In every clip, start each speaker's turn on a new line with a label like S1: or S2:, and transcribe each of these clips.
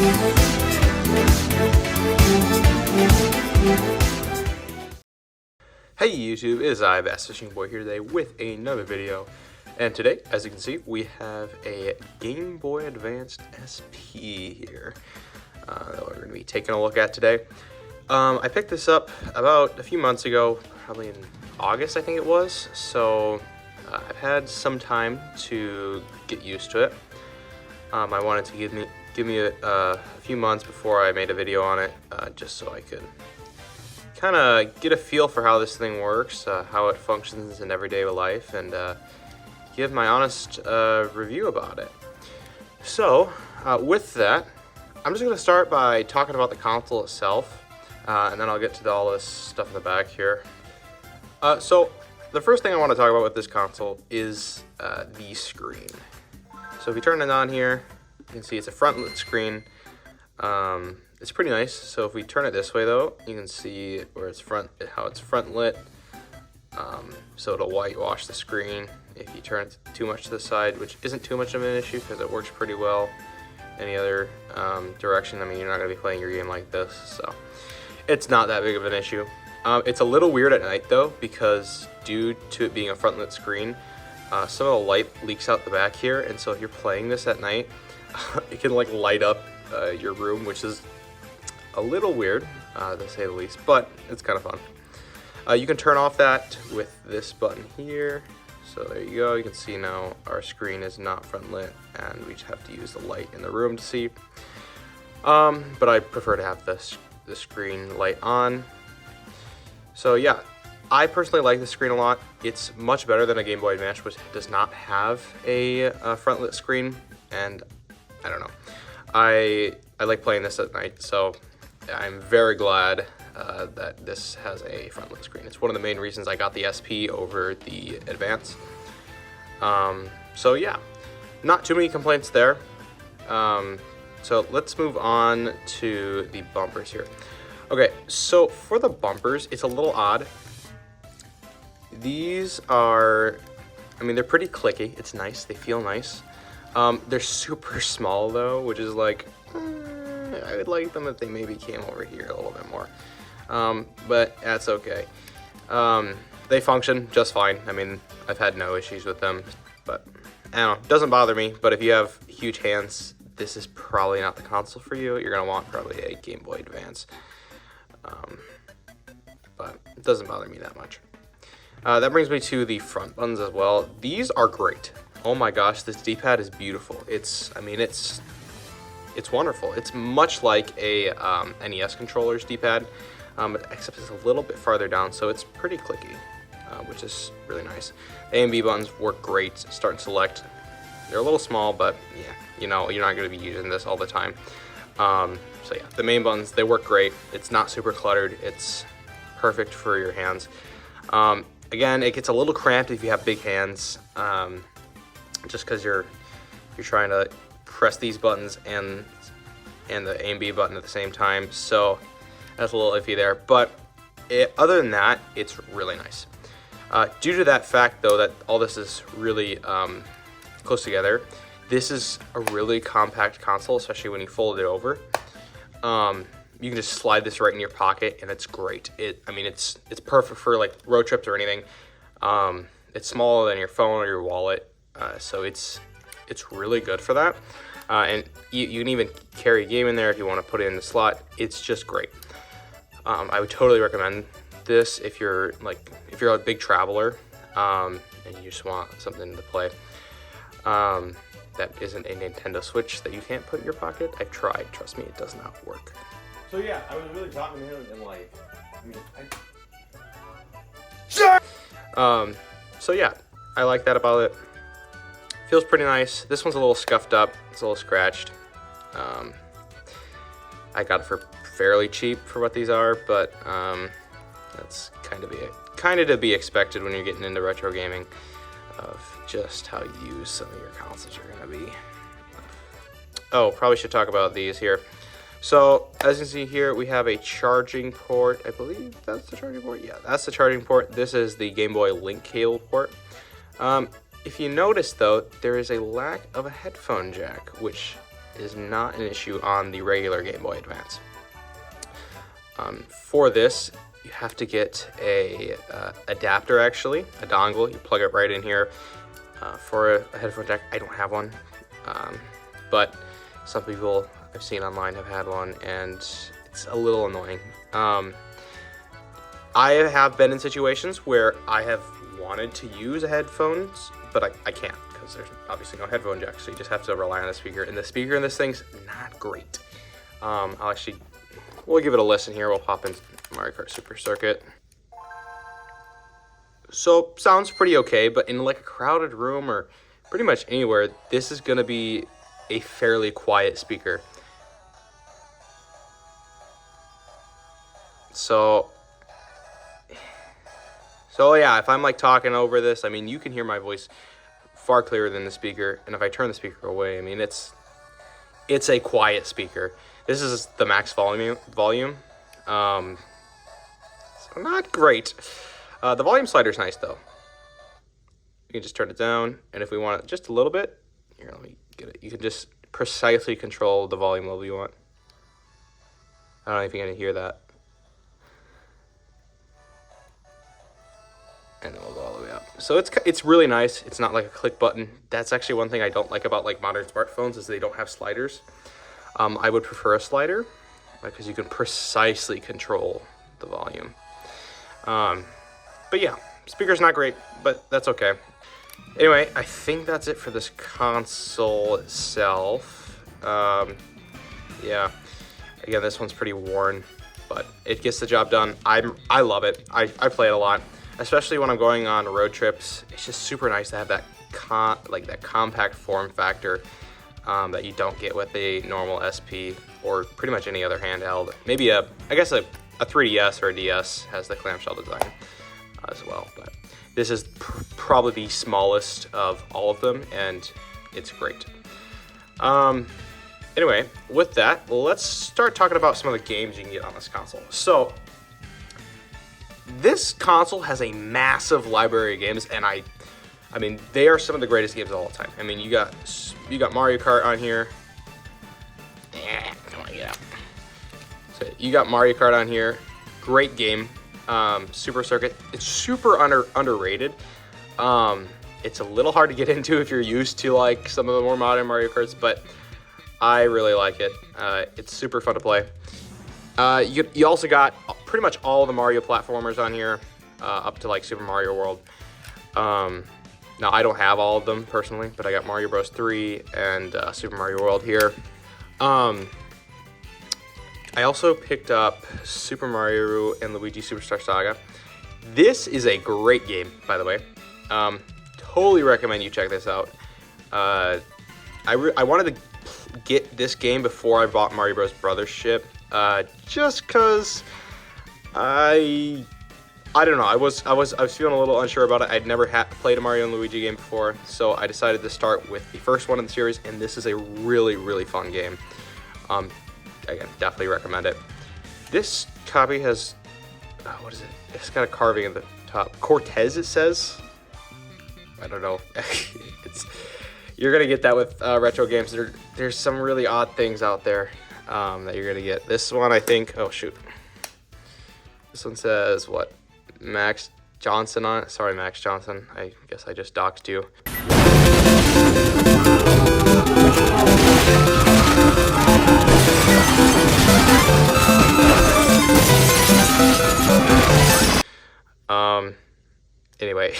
S1: Hey YouTube, it is I, Bass Fishing Boy, here today with another video. And today, as you can see, we have a Game Boy Advanced SP here that we're going to be taking a look at today. I picked this up about a few months ago, probably in August I think it was, so I've had some time to get used to it. I wanted to give me a few months before I made a video on it, just so I could kind of get a feel for how this thing works, how it functions in everyday life, and give my honest review about it. So, with that, I'm just going to start by talking about the console itself, and then I'll get to all this stuff in the back here. So, the first thing I want to talk about with this console is the screen. So if you turn it on here, you can see it's a front-lit screen. It's pretty nice. So if we turn it this way though, you can see where it's how it's front lit. So it'll whitewash the screen if you turn it too much to the side, which isn't too much of an issue because it works pretty well any other direction. I mean, you're not gonna be playing your game like this, so it's not that big of an issue. It's a little weird at night though, because due to it being a front lit screen, some of the light leaks out the back here, and so if you're playing this at night, it can like light up your room, which is a little weird, to say the least, but it's kind of fun. You can turn off that with this button here. So there you go. You can see now our screen is not front lit, and we just have to use the light in the room to see. But I prefer to have the screen light on. So yeah, I personally like the screen a lot. It's much better than a Game Boy Advance, which does not have a front lit screen, and I don't know. I like playing this at night, so I'm very glad that this has a front lit screen. It's one of the main reasons I got the SP over the Advance. So yeah, not too many complaints there. So let's move on to the bumpers here. Okay, so for the bumpers, it's a little odd. These are, I mean, they're pretty clicky. It's nice, they feel nice. They're super small though, which is like, I would like them if they maybe came over here a little bit more. But that's okay. They function just fine. I mean, I've had no issues with them, but I don't know, it doesn't bother me. But if you have huge hands, this is probably not the console for you. You're gonna want probably a Game Boy Advance. But it doesn't bother me that much. That brings me to the front buttons as well. These are great. Oh my gosh, this D-pad is beautiful. It's wonderful. It's much like a NES controller's D-pad, except it's a little bit farther down, so it's pretty clicky, which is really nice. A and B buttons work great. Start and select. They're a little small, but yeah, you know, you're not going to be using this all the time. So yeah, the main buttons, they work great. It's not super cluttered. It's perfect for your hands. Again, it gets a little cramped if you have big hands, just because you're trying to press these buttons and the A and B button at the same time, so that's a little iffy there. But other than that, it's really nice. Due to that fact, though, that all this is really close together, this is a really compact console, especially when you fold it over. You can just slide this right in your pocket, and it's great. I mean, it's perfect for like road trips or anything. It's smaller than your phone or your wallet, so it's really good for that. And you can even carry a game in there if you want to put it in the slot. It's just great. I would totally recommend this if you're a big traveler and you just want something to play. That isn't a Nintendo Switch that you can't put in your pocket. I've tried. Trust me, it does not work.
S2: So yeah, I was really talking to him and like,
S1: So yeah, I like that about it. Feels pretty nice. This one's a little scuffed up. It's a little scratched. I got it for fairly cheap for what these are, but that's kind of to be expected when you're getting into retro gaming, of just how used some of your consoles are gonna be. Oh, probably should talk about these here. So as you can see here, we have a charging port. I believe that's the charging port. Yeah, that's the charging port. This is the Game Boy Link cable port. If you notice though, there is a lack of a headphone jack, which is not an issue on the regular Game Boy Advance. For this, you have to get a adapter, actually, a dongle. You plug it right in here. For a headphone jack, I don't have one, but some people I've seen online have had one, and it's a little annoying. I have been in situations where I have wanted to use headphones, but I can't because there's obviously no headphone jack, so you just have to rely on the speaker, and the speaker in this thing's not great. We'll give it a listen here. We'll pop in Mario Kart Super Circuit. So, sounds pretty okay, but in like a crowded room or pretty much anywhere, this is going to be a fairly quiet speaker. So yeah, if I'm like talking over this, I mean, you can hear my voice far clearer than the speaker, and if I turn the speaker away, I mean, it's a quiet speaker. This is the max volume. So not great. The volume slider's nice though. You can just turn it down, and if we want it just a little bit, here, let me get it. You can just precisely control the volume level you want. I don't know if you're gonna hear that. And then we'll go all the way up. So it's really nice. It's not like a click button. That's actually one thing I don't like about like modern smartphones is they don't have sliders. I would prefer a slider because you can precisely control the volume. But yeah, speaker's not great, but that's okay. Anyway, I think that's it for this console itself. Yeah, again, this one's pretty worn, but it gets the job done. I love it. I play it a lot, especially when I'm going on road trips. It's just super nice to have that compact form factor that you don't get with a normal SP or pretty much any other handheld. Maybe I guess a 3DS or a DS has the clamshell design as well, but this is probably the smallest of all of them, and it's great. Anyway, with that, let's start talking about some of the games you can get on this console. So, this console has a massive library of games, and I mean, they are some of the greatest games of all time. I mean, you got Mario Kart on here. Yeah, come on, get out. So you got Mario Kart on here. Great game. Super Circuit. It's super underrated. It's a little hard to get into if you're used to like some of the more modern Mario Karts, but I really like it. It's super fun to play. You also got pretty much all of the Mario platformers on here, up to like Super Mario World. Now, I don't have all of them personally, but I got Mario Bros. 3 and Super Mario World here. I also picked up Super Mario and Luigi Superstar Saga. This is a great game, by the way. Totally recommend you check this out. I wanted to get this game before I bought Mario Bros. Brothership, just because I don't know. I was feeling a little unsure about it. I'd never played a Mario and Luigi game before, so I decided to start with the first one in the series, and this is a really, really fun game. Again, definitely recommend it. This copy has, what is it? It's got a carving at the top. Cortez, it says. I don't know. You're gonna get that with retro games. There's some really odd things out there that you're gonna get. This one, I think. Oh shoot. This one says what? Max Johnson on it. Sorry, Max Johnson. I guess I just doxed you. Anyway,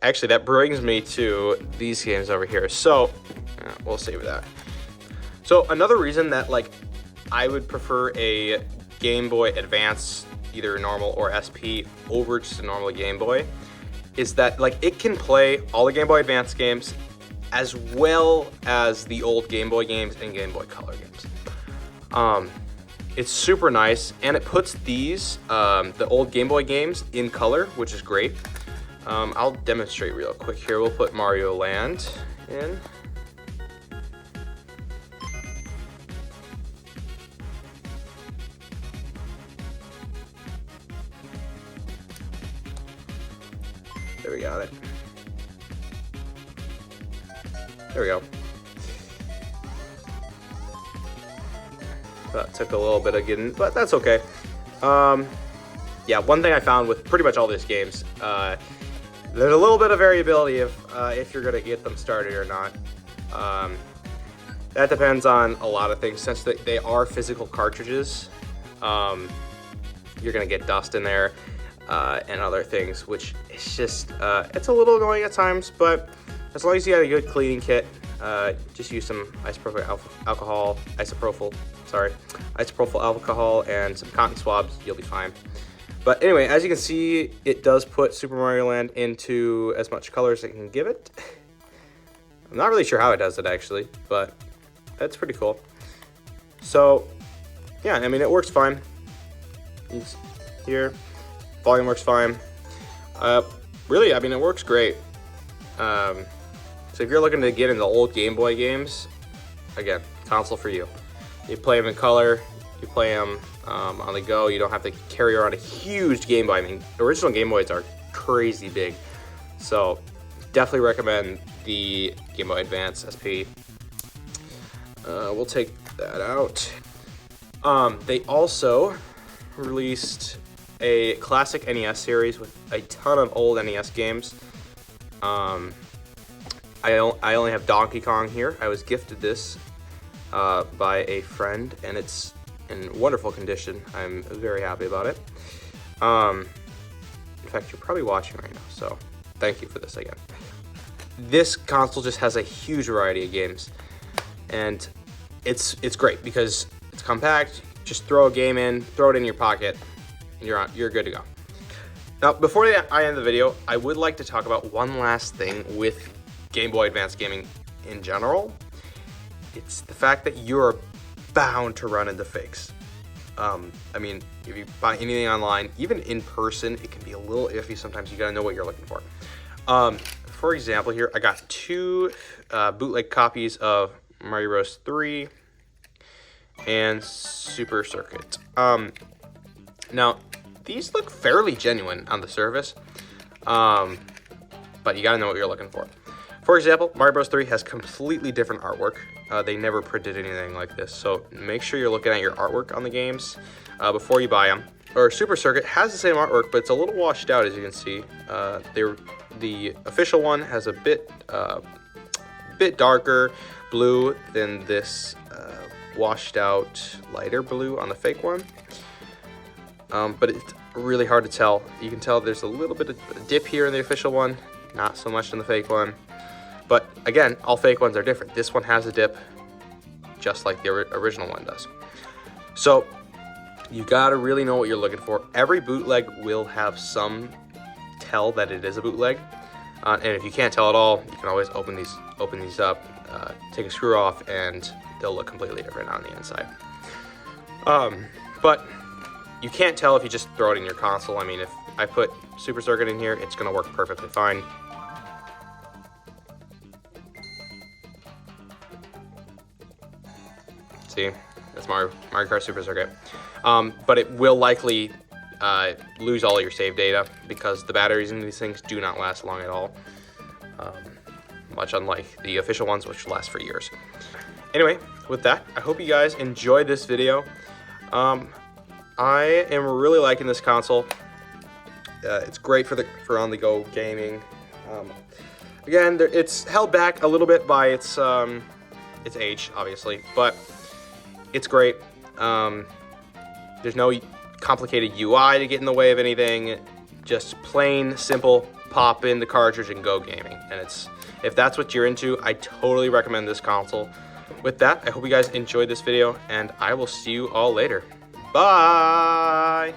S1: actually that brings me to these games over here. So, we'll save that. So another reason that like I would prefer a Game Boy Advance, either normal or SP, over just a normal Game Boy, is that like it can play all the Game Boy Advance games as well as the old Game Boy games and Game Boy Color games. It's super nice, and it puts these, the old Game Boy games in color, which is great. I'll demonstrate real quick here. We'll put Mario Land in. There we got it. There we go. Took a little bit of getting, but that's okay. Yeah, one thing I found with pretty much all these games, there's a little bit of variability of if you're gonna get them started or not. That depends on a lot of things. Since they are physical cartridges, you're gonna get dust in there and other things, which is just it's a little annoying at times. But as long as you got a good cleaning kit, just use some isopropyl alcohol and some cotton swabs, you'll be fine. But anyway, as you can see, it does put Super Mario Land into as much color as it can give it. I'm not really sure how it does it actually, but that's pretty cool. So yeah, I mean, it works fine. It's here, volume works fine. Really, I mean, it works great. So if you're looking to get into old Game Boy games, again, console for you. You play them in color, you play them on the go. You don't have to carry around a huge Game Boy. I mean, original Game Boys are crazy big. So definitely recommend the Game Boy Advance SP. We'll take that out. They also released a classic NES series with a ton of old NES games. I only have Donkey Kong here. I was gifted this by a friend, and it's in wonderful condition. I'm very happy about it. In fact, you're probably watching right now, so thank you for this again. This console just has a huge variety of games, and it's great because it's compact. Just throw a game in, throw it in your pocket, and you're good to go. Now, before I end the video, I would like to talk about one last thing with Game Boy Advance gaming in general. It's the fact that you're bound to run into fakes. I mean, if you buy anything online, even in person, it can be a little iffy sometimes. You gotta know what you're looking for. For example, here I got two bootleg copies of Mario Bros. 3 and Super Circuit. Now, these look fairly genuine on the surface, but you gotta know what you're looking for. For example, Mario Bros. 3 has completely different artwork. They never printed anything like this, so make sure you're looking at your artwork on the games before you buy them. Or Super Circuit has the same artwork, but it's a little washed out, as you can see. The official one has a bit darker blue than this washed out lighter blue on the fake one. But it's really hard to tell. You can tell there's a little bit of a dip here in the official one, not so much in the fake one. But again, all fake ones are different. This one has a dip, just like the original one does. So you gotta really know what you're looking for. Every bootleg will have some tell that it is a bootleg. And if you can't tell at all, you can always open these up, take a screw off, and they'll look completely different on the inside. But you can't tell if you just throw it in your console. I mean, if I put Super Circuit in here, it's gonna work perfectly fine. See, that's Mario Kart Super Circuit. But it will likely lose all your save data because the batteries in these things do not last long at all. Much unlike the official ones, which last for years. Anyway, with that, I hope you guys enjoyed this video. I am really liking this console. It's great for on-the-go gaming. Again, it's held back a little bit by its age, obviously, but it's great. There's no complicated UI to get in the way of anything. Just plain, simple, pop in the cartridge and go gaming. And if that's what you're into, I totally recommend this console. With that, I hope you guys enjoyed this video, and I will see you all later. Bye!